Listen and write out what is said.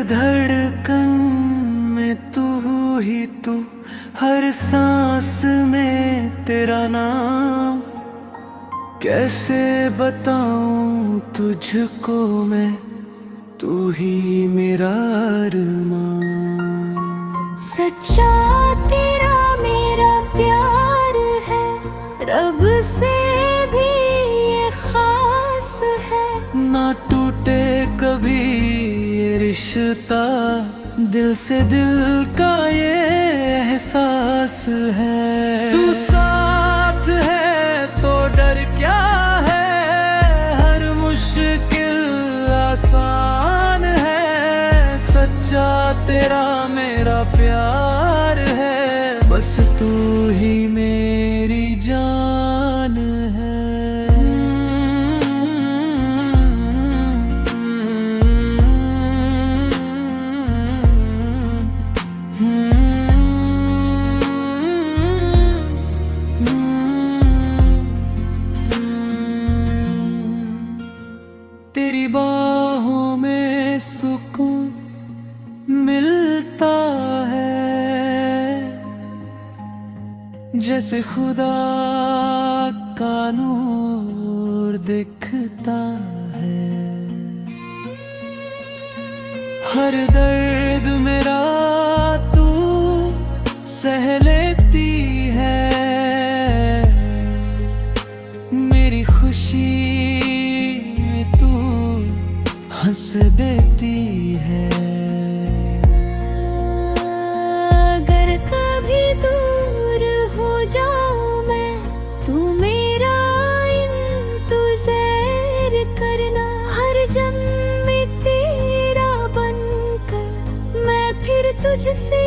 धड़कन में तू ही तू, हर सांस में तेरा नाम। कैसे बताऊं तुझको मैं, तू ही मेरा अरमान। सच्चा तेरा मेरा प्यार है, रब से भी ये खास है। ना टूटे कभी ये रिश्ता, दिल से दिल का ये एहसास है। तू साथ है तो डर क्या है, हर मुश्किल आसान है। सच्चा तेरा मेरा प्यार है, बस तू ही मेरी जान है। तेरी बाहों में सुकून मिलता है, जैसे खुदा का नूर दिखता है। हर दर्द मेरा तू सह लेती है, मेरी खुशी में तू हंस देती है। अगर कभी दूर हो जाऊं मैं, तू मेरा इंतजार करना। हर जन्म में तेरा बनकर मैं फिर तुझसे